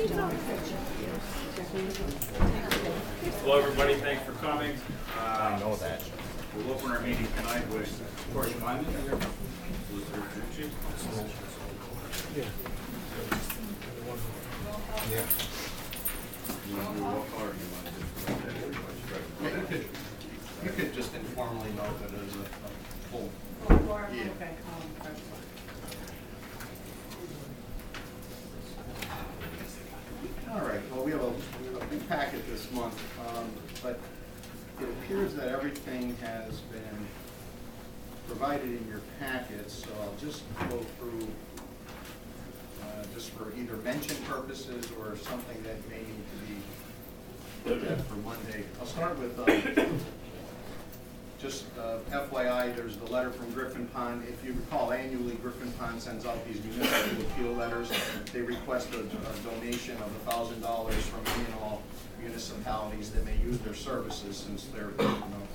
Hello, everybody. Thanks for coming. I know that. We'll open our meeting tonight with correspondence. Solicitor Tucci. Yeah. You want to do a roll call, or do you want to just? You could just informally note that there's a full. Yeah. Okay. All right, well, we have a big packet this month, but it appears that everything has been provided in your packet, so I'll just go through just for either mention purposes or something that may need to be looked at for Monday. I'll start with just FYI, there's the letter from Griffin Pond. If you recall, annually Griffin Pond sends out these municipal appeal letters. They request a donation of $1,000 from any and all municipalities that may use their services since they're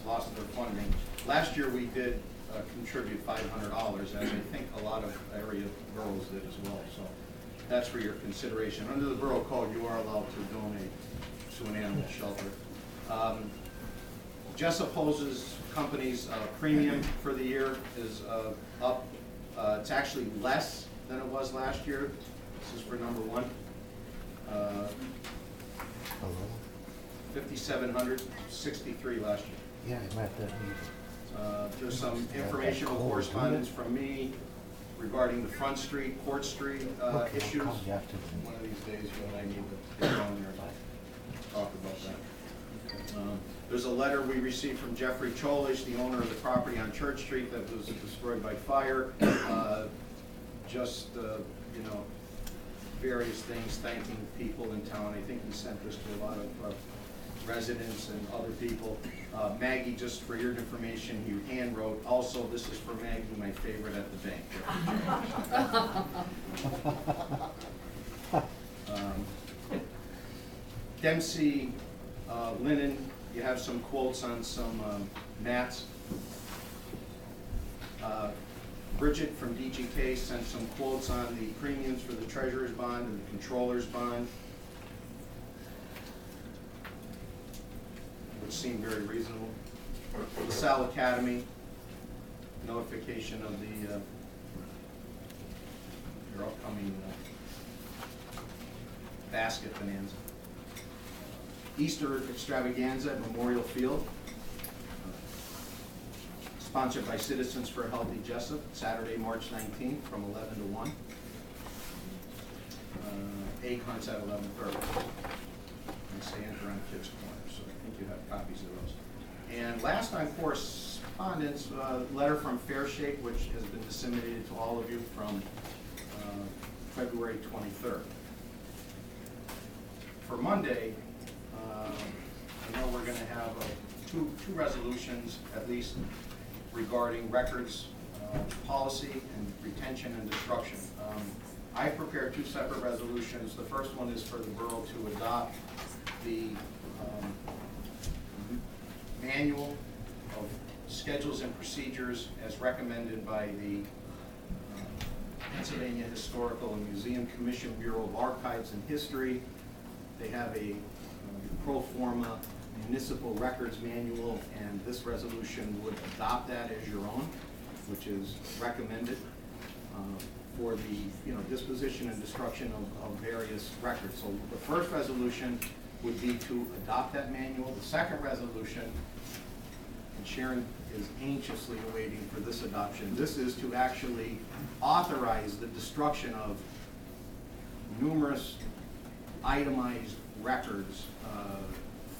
lost their funding. Last year we did contribute $500, as I think a lot of area boroughs did as well. So that's for your consideration. Under the borough code, you are allowed to donate to an animal shelter. Jessup Company's premium for the year is up. It's actually less than it was last year. This is for number one. 5,763 last year. Yeah, I met that. There's some informational correspondence from me regarding the Front Street, Court Street issues. One of these days, you and I need to get on there and talk about that. There's a letter we received from Jeffrey Cholish, the owner of the property on Church Street that was destroyed by fire. Various things thanking people in town. I think he sent this to a lot of residents and other people. Maggie, just for your information, he hand wrote, also this is for Maggie, my favorite at the bank. Dempsey Linen, you have some quotes on some mats. Bridget from DGK sent some quotes on the premiums for the treasurer's bond and the controller's bond, which seemed very reasonable. LaSalle Academy, notification of the their upcoming basket bonanza. Easter extravaganza at Memorial Field, sponsored by Citizens for a Healthy Jessup, Saturday, March 19th from 11 to 1. Egg hunts at 11:30. And say enter on Kids Corner, so I think you have copies of those. And last on correspondence, letter from Fair Shake, which has been disseminated to all of you from February 23rd. For Monday, I know we're going to have two resolutions at least regarding records policy and retention and destruction. I prepared two separate resolutions. The first one is for the borough to adopt the manual of schedules and procedures as recommended by the Pennsylvania Historical and Museum Commission, Bureau of Archives and History. They have a pro forma municipal records manual, and this resolution would adopt that as your own, which is recommended for the disposition and destruction of various records. So the first resolution would be to adopt that manual. The second resolution, and Sharon is anxiously awaiting for this adoption, this is to actually authorize the destruction of numerous itemized records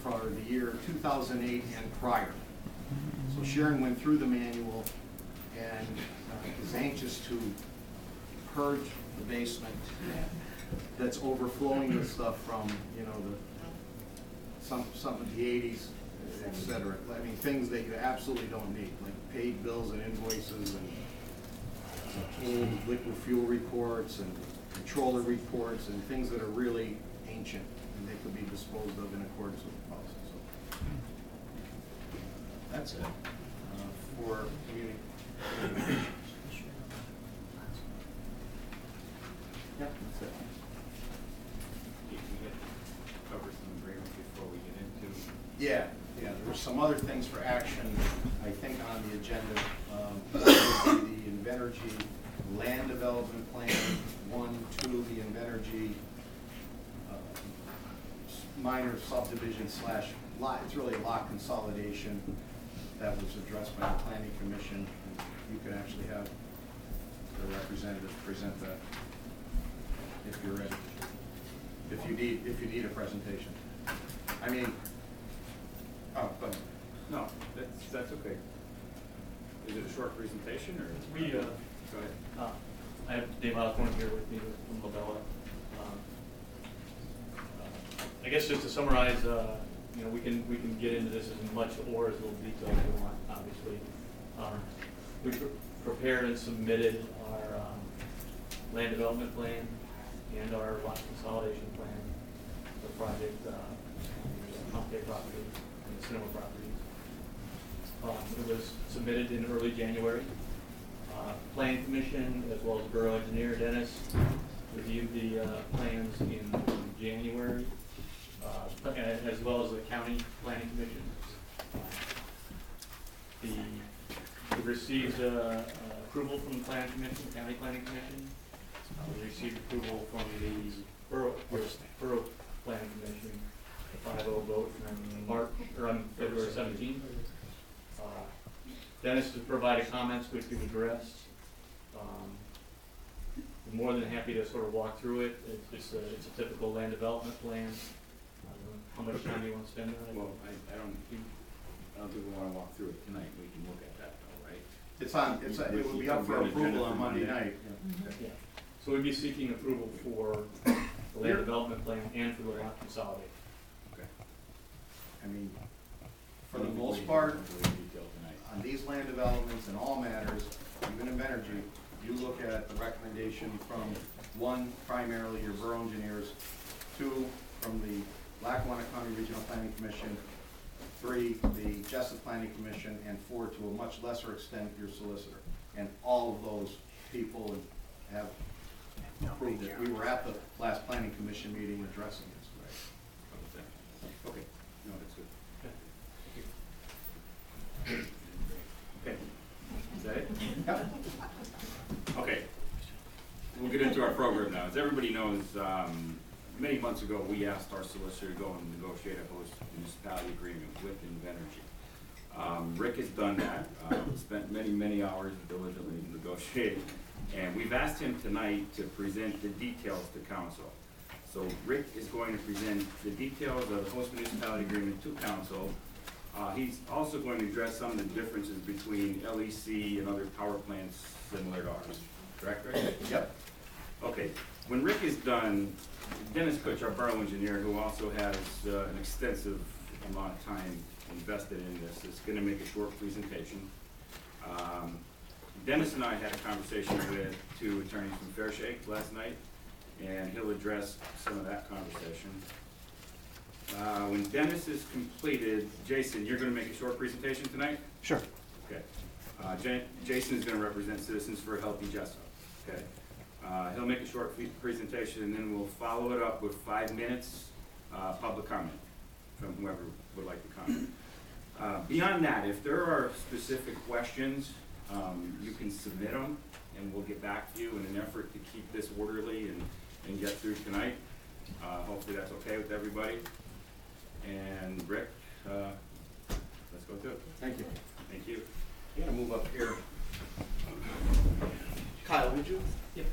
for the year 2008 and prior. So Sharon went through the manual and is anxious to purge the basement that's overflowing with stuff from some of the 80s, etc. I mean, things that you absolutely don't need, like paid bills and invoices and old liquid fuel reports and controller reports and things that are really ancient and they could be disposed of in accordance with the policy. So that's it for communications. Yeah, that's it. some other things for action, I think, on the agenda. Would be the Invenergy Land Development Plan, 1, 2, the Invenergy minor subdivision slash lot, it's really a lot consolidation that was addressed by the Planning Commission. And you can actually have the representative present that if you're ready. If you need a presentation. I mean, oh, go ahead. No, that's okay. Is it a short presentation or? We, Go ahead. I have Dave Osborne here with me from Labella. I guess just to summarize, you know, we can get into this as much or as little detail as we want, obviously. We prepared and submitted our land development plan and our lot consolidation plan for the project, Monte property and the Sonoma properties. It was submitted in early January. Planning Commission, as well as Borough Engineer Dennis, reviewed the plans in January, as well as the County Planning Commission. We received approval from the Planning Commission, County Planning Commission. We received approval from the Borough Planning Commission, the 5-0 vote on February 17th. Dennis has provided comments which we've addressed. I'm more than happy to sort of walk through it. It's a typical land development plan. How much time do you want to spend on it? Well, I don't think we want to walk through it tonight. We can look at that though, right? It will be up for approval on Monday night. Yeah. So we'd be seeking approval for the land development plan and for the lot consolidation. Okay. I mean, for the most part, on these land developments and all matters, even in Invenergy, you look at the recommendation from 1, primarily your borough engineers, 2, from the Lackawanna County Regional Planning Commission, 3, the Jessup Planning Commission, and 4, to a much lesser extent, your solicitor. And all of those people have approved it. We were at the last Planning Commission meeting addressing this. Okay, no, that's good. Okay, is that it? Yep. Okay, we'll get into our program now. As everybody knows, many months ago, we asked our solicitor to go and negotiate a host municipality agreement with Invenergy. Rick has done that, spent many hours diligently negotiating, and we've asked him tonight to present the details to council. So Rick is going to present the details of the host municipality agreement to council. He's also going to address some of the differences between LEC and other power plants similar to ours. Correct, Rick? Yep. Okay. When Rick is done, Dennis Kutch, our borough engineer, who also has an extensive amount of time invested in this, is going to make a short presentation. Dennis and I had a conversation with 2 attorneys from Fairshake last night, and he'll address some of that conversation. When Dennis is completed, Jason, you're going to make a short presentation tonight? Sure. Okay. Jason is going to represent Citizens for a Healthy Jessup. Okay. He'll make a short presentation, and then we'll follow it up with 5 minutes public comment from whoever would like to comment. Beyond that, if there are specific questions, you can submit them, and we'll get back to you in an effort to keep this orderly and get through tonight. Hopefully that's okay with everybody. And Rick, let's go through it. Thank you. Thank you. I'm gonna move up here. Kyle, would you? Yep.